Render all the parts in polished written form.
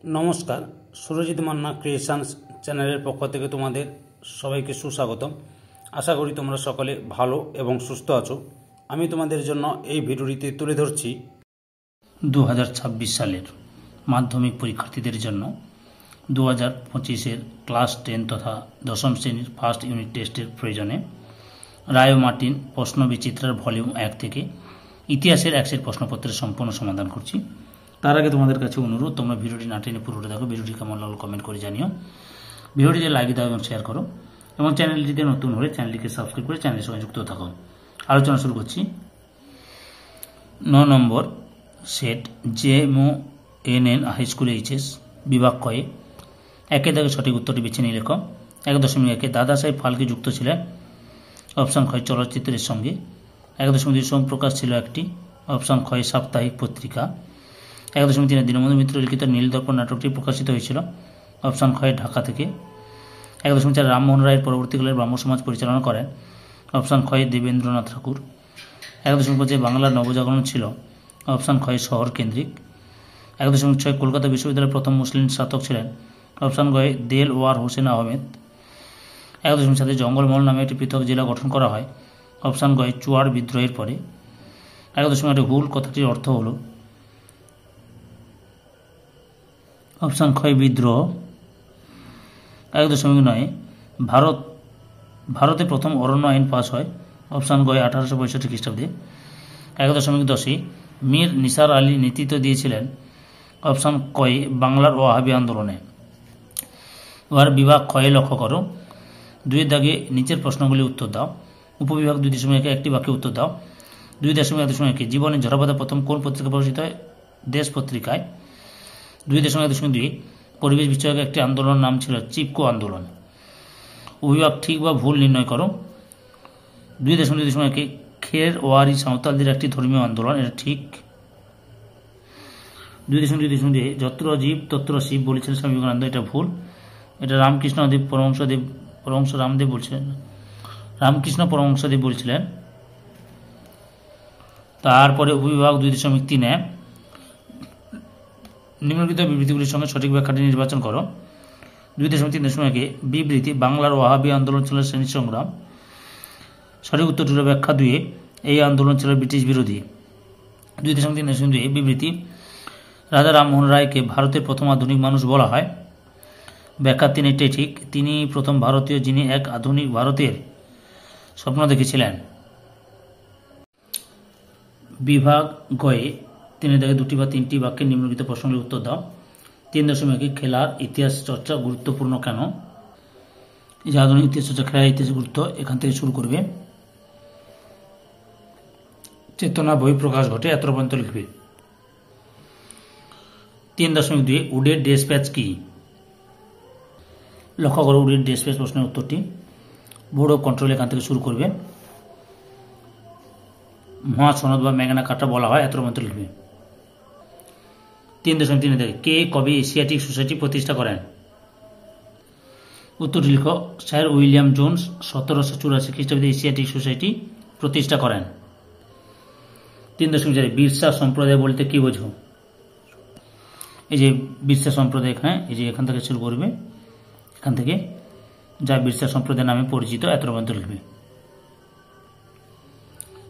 নমস্কার, সুরজিৎ মান্না ক্রিয়েশনস চ্যানেলের পক্ষ থেকে তোমাদের সবাইকে সুস্বাগতম। আশা করি তোমরা সকলে ভালো এবং সুস্থ আছো। আমি তোমাদের জন্য এই ভিডিওটিতে তুলে ধরছি 2026 সালের মাধ্যমিক পরীক্ষার্থীদের জন্য 2025-এর ক্লাস 10 তথা দশম শ্রেণীর ফার্স্ট ইউনিট টেস্টের প্রয়োজনে রায় ও মার্টিন প্রশ্ন বিচিত্রার ভলিউম 1 থেকে ইতিহাসের 100 প্রশ্নপত্রের সম্পূর্ণ সমাধান করছি। তার আগে তোমাদের কাছে অনুরোধ, তোমরা ভিডিওটি না টেনে পুরোটা দেখো। ভিডিওটি কেমন লাগলো কমেন্ট করে জানিও। ভিডিওটিতে লাইক দাও এবং শেয়ার করো এবং চ্যানেলটিতে নতুন হলে চ্যানেলটিকে সাবস্ক্রাইব করে চ্যানেলের সঙ্গে যুক্ত থাকো। আলোচনা শুরু করছি। 9 নম্বর set JMONN high school HS বিভাগ কয়ে একে থেকে সঠিক উত্তরটি বেছে নিয়ে লেখো। 1.1 দাদা সাহেব ফালকে যুক্ত ছিলেন। অপশান খ চলচ্চিত্রের সঙ্গে। 1.2 সোমপ্রকাশ ছিল একটি। অপশান খ সাপ্তাহিক পত্রিকা। 1.3 দীনবন্ধু মিত্র লিখিত নীলদর্পণ নাটকটি প্রকাশিত হয়েছিল। অপশান খ ঢাকা থেকে। 1.4 রামমোহন রায়ের পরবর্তীকালে ব্রাহ্ম সমাজ পরিচালনা করেন। অপশান খ দেবেন্দ্রনাথ ঠাকুর। 1.5 বাংলার নবজাগরণ ছিল। অপশান খ শহর কেন্দ্রিক। 1.6 কলকাতা বিশ্ববিদ্যালয়ের প্রথম মুসলিম স্নাতক ছিলেন। অপশান গ দেলওয়ার হোসেন আহমেদ। 1.7 জঙ্গলমহল নামে একটি পৃথক জেলা গঠন করা হয়। অপশান গ চুয়াড় বিদ্রোহের পরে। 1.8 হুল কথাটির অর্থ হল। অপশান খ বিদ্রোহ। 1.9 ভারতে প্রথম অরণ্য আইন পাস হয়। অপশান গ 1865 খ্রিস্টাব্দে। 1.10 মীর নিসার আলী নেতৃত্ব দিয়েছিলেন। অপশান ক বাংলার ওয়াহাবি আন্দোলনে। এবার বিভাগ ক্ষয়ে লক্ষ্য করো। 2 দাগে নিচের প্রশ্নগুলি উত্তর দাও। উপবিভাগ 2.1 একটি বাক্যে উত্তর দাও। 2.1 জীবনে ঝরাপাতা প্রথম কোন পত্রিকা প্রকাশিত হয়? দেশ পত্রিকায়। 2.1 পরিবেশ বিষয়ক একটি আন্দোলনের নাম ছিল চিপকো আন্দোলন। উপবিভাগ ঠিক বা ভুল নির্ণয় করো। 2.2 খের ওয়ারি সাঁওতালদের একটি ধর্মীয় আন্দোলন, এটা ঠিক। 2.2 যত্র জীব তত্র শিব বলেছিলেন স্বামী বিবেকানন্দ, এটা ভুল। এটা রামকৃষ্ণদেব পরমহংস রামদেব বলছিলেন, রামকৃষ্ণ পরমহংসদেব বলছিলেন। তারপরে উপবিভাগ 2.3 নিম্নলিখিত বিবৃতিগুলির সঙ্গে সঠিক ব্যাখ্যাটি নির্বাচন করো। 2.3 বিবৃতি বাংলার ওয়াহাবি আন্দোলন ছিল শ্রেণী সংগ্রাম। সঠিক উত্তরটি হল ব্যাখ্যা 2 এই আন্দোলন ছিল ব্রিটিশ বিরোধী। 2.3 বিবৃতি রাজা রামমোহন রায়কে ভারতের প্রথম আধুনিক মানুষ বলা হয়। ব্যাখ্যা 3 এটাই ঠিক, তিনি প্রথম ভারতীয় যিনি এক আধুনিক ভারতের স্বপ্ন দেখেছিলেন। বিভাগ গয়ে 3 দাগে 2টি বা 3টি বাক্যের নিম্নলিখিত প্রশ্নগুলির উত্তর দাও। 3.1 খেলার ইতিহাস চর্চা গুরুত্বপূর্ণ কেন? এই যে আধুনিক ইতিহাস চর্চা, খেলার ইতিহাস গুরুত্ব, এখান থেকে শুরু করবে। চেতনা বই প্রকাশ ঘটে, এত পর্যন্ত লিখবে। 3.2 উডের ডেসপ্যাচ কি? লক্ষ্য করো উডের ডেসপ্যাচ প্রশ্নের উত্তরটি। বোর্ড অফ কন্ট্রোল এখান থেকে শুরু করবে। মহাসনদ বা ম্যাগনা কার্টা বলা হয়, এত পর্যন্ত লিখবে। 3.3 কে কবে এশিয়াটিক সোসাইটি প্রতিষ্ঠা করেন? উত্তরটি লিখো। স্যার উইলিয়াম জোন্স 1784 খ্রিস্টাব্দে এশিয়াটিক সোসাইটি প্রতিষ্ঠা করেন। 3.4 বিরসা সম্প্রদায় বলতে কি বোঝো? এই যে বিরসা সম্প্রদায়, এখানে এই যে এখান থেকে শুরু করবে, এখান থেকে যা বিরসা সম্প্রদায় নামে পরিচিত, এত পর্যন্ত লিখবে।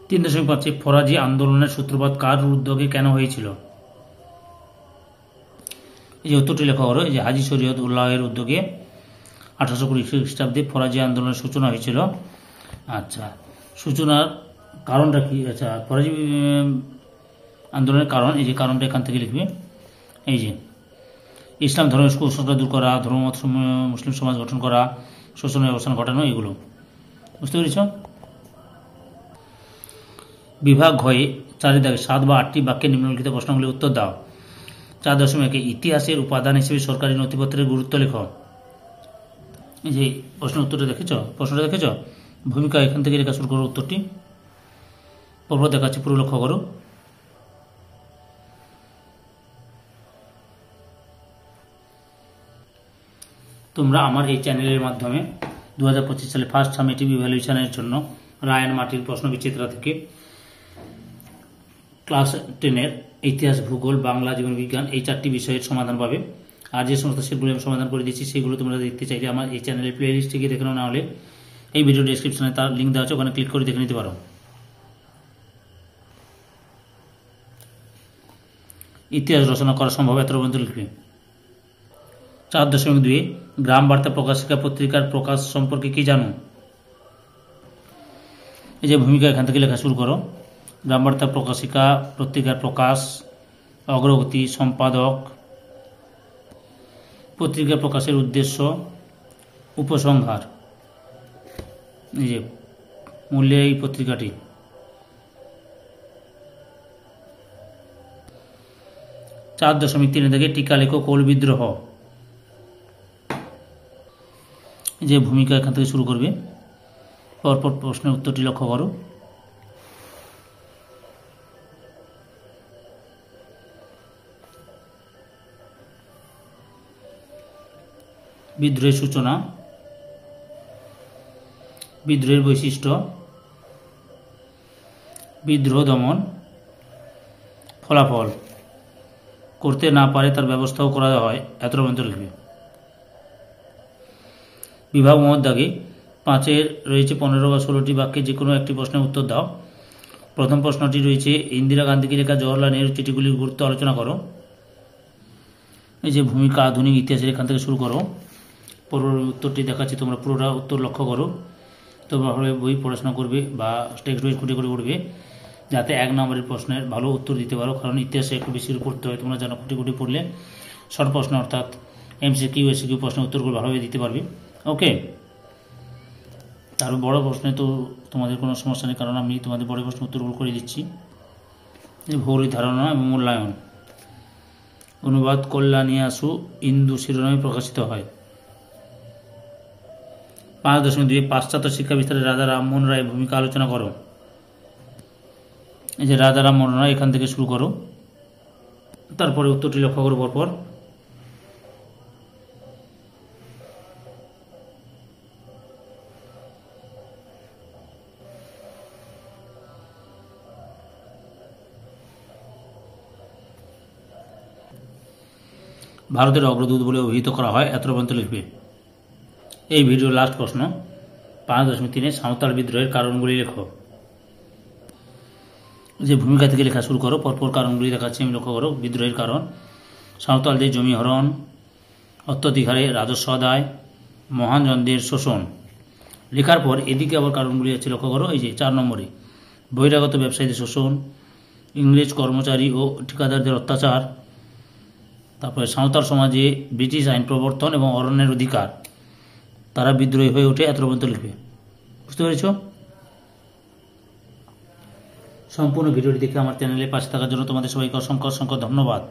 3.5 ফরাজি আন্দোলনের সূত্রপাত কার উদ্যোগে কেন হয়েছিল? এই যে উত্তরটি লেখা করো। এই যে হাজি শরীয়ত উল্লাহের উদ্যোগে 1820 খ্রিস্টাব্দে ফরাজি আন্দোলনের সূচনা হয়েছিল। আচ্ছা, সূচনার কারণটা কি? আচ্ছা, ফরাজি আন্দোলনের কারণ, এই যে কারণটা এখান থেকে লিখবে। এই যে ইসলাম ধর্মের কুসংস্কার দূর করা, ধর্মমত মুসলিম সমাজ গঠন করা, শোষণের অবসান ঘটানো, এগুলো বুঝতে পেরেছ। বিভাগ হয়ে 4 দাগে 7 বা 8টি বাক্যে নিম্নলিখিত প্রশ্নগুলি উত্তর দাও। 4.1 ইতিহাসের উপাদান হিসেবে সরকারি নথিপত্রের গুরুত্ব লেখো। এই যে প্রশ্নের উত্তরটা প্রশ্নটা দেখেছ, ভূমিকা এখান থেকে লেখা শুরু করো। উত্তরটি পরপর দেখাচ্ছি, পুরো লক্ষ্য করো। তোমরা আমার এই চ্যানেলের মাধ্যমে 2025 সালে ফার্স্ট সামেটিভ ইভ্যালুয়েশনের জন্য রায় অ্যান্ড মার্টিন প্রশ্ন বিচিত্রা থেকে ক্লাস 10-এর ইতিহাস, ভূগোল, বাংলা, জীবন বিজ্ঞান এই 4টি বিষয়ের সমাধান পাবে। আর যে সমস্ত সেটগুলো আমি সমাধান করে দিচ্ছি সেগুলো তোমরা দেখতে চাইলে আমার এই চ্যানেলের প্লে লিস্টে গিয়ে দেখে নাও, না হলে এই ভিডিও ডেসক্রিপশনে তার লিঙ্ক দেওয়া আছে, ওখানে ক্লিক করে দেখে নিতে পারো। ইতিহাস রচনা করা সম্ভব 17 পর্যন্ত লিখবে। 4.2 গ্রাম বার্তা প্রকাশিকা পত্রিকার প্রকাশ সম্পর্কে কি জানো? এই যে ভূমিকা এখান থেকে লেখা শুরু করো। গ্রাম বার্তা প্রকাশিকা পত্রিকার প্রকাশ, অগ্রগতি, সম্পাদক, পত্রিকা প্রকাশের উদ্দেশ্য, উপসংহার। এই যে মূল্যে এই পত্রিকাটি। 4.3 থেকে টিকা লেখো কোল বিদ্রোহ। যে ভূমিকা এখান থেকে শুরু করবে, পরপর প্রশ্নের উত্তরটি লক্ষ্য করো। বিদ্রোহের সূচনা, বিদ্রোহের বৈশিষ্ট্য, বিদ্রোহ দমন, ফলাফল, করতে না পারে তার ব্যবস্থাও করা হয়, 17 পর্যন্ত লিখবে। বিভাগ দাগে 5-এর রয়েছে 15 বা 16টি বাক্যে যে কোনো একটি প্রশ্নের উত্তর দাও। প্রথম প্রশ্নটি রয়েছে ইন্দিরা গান্ধীকে লেখা জওহরলাল নেহরুর চিঠিগুলির গুরুত্ব আলোচনা করো। এই যে ভূমিকা আধুনিক ইতিহাসের এখান থেকে শুরু করো। পরবর্তী উত্তরটি দেখাচ্ছি, তোমরা পুরোটা উত্তর লক্ষ্য করো। তোমরা বই পড়াশোনা করবে বা টেক্সট বই খুঁটে করে পড়বে, যাতে 1 নম্বরের প্রশ্নের ভালো উত্তর দিতে পারো, কারণ ইতিহাসে একটু বেশি পড়তে হয়। তোমরা জানো খুঁটে পড়লে শর্ট প্রশ্ন অর্থাৎ MCQ SQ প্রশ্নের উত্তরগুলো ভালোভাবে দিতে পারবে। ওকে, আর বড় প্রশ্নে তো তোমাদের কোনো সমস্যা নেই, কারণ আমি তোমাদের বড় প্রশ্নের উত্তরগুলো করে দিচ্ছি। ভৌগোলিক ধারণা এবং মূল্যায়ন, অনুবাদ কল্যাণিয়াসু ইন্দু শিরোনামে প্রকাশিত হয়। 5.2 পাশ্চাত্য শিক্ষা বিস্তারে রাজা রামমোহন রায়ের ভূমিকা আলোচনা করো। এই যে রাজা রামমোহন রায় এখান থেকে শুরু করো, তারপরে উত্তরটি লক্ষ্য করো পরপর। ভারতের অগ্রদূত বলে অভিহিত করা হয়, 17 পর্যন্ত লিখবে। এই ভিডিওর লাস্ট প্রশ্ন 5.3 সাঁওতাল বিদ্রোহের কারণগুলি লেখো। যে ভূমিকা থেকে লেখা শুরু করো, পরপর কারণগুলি দেখাচ্ছি আমি, লক্ষ্য করো। বিদ্রোহের কারণ: সাঁওতালদের জমি হরণ, অত্যধিক হারে রাজস্ব আদায়, মহাজনদের শোষণ। লেখার পর এদিকে আবার কারণগুলি আছে, লক্ষ্য করো। এই যে 4 নম্বরে বহিরাগত ব্যবসায়ীদের শোষণ, ইংরেজ কর্মচারী ও ঠিকাদারদের অত্যাচার, তারপরে সাঁওতাল সমাজে ব্রিটিশ আইন প্রবর্তন এবং অরণ্যের অধিকার, তারা বিদ্রোহী হয়ে ওঠে, 17 পর্যন্ত লিখবে। বুঝতে পেরেছ? সম্পূর্ণ ভিডিওটি দেখে আমার চ্যানেলে পাশে থাকার জন্য তোমাদের সবাইকে অসংখ্য অসংখ্য ধন্যবাদ।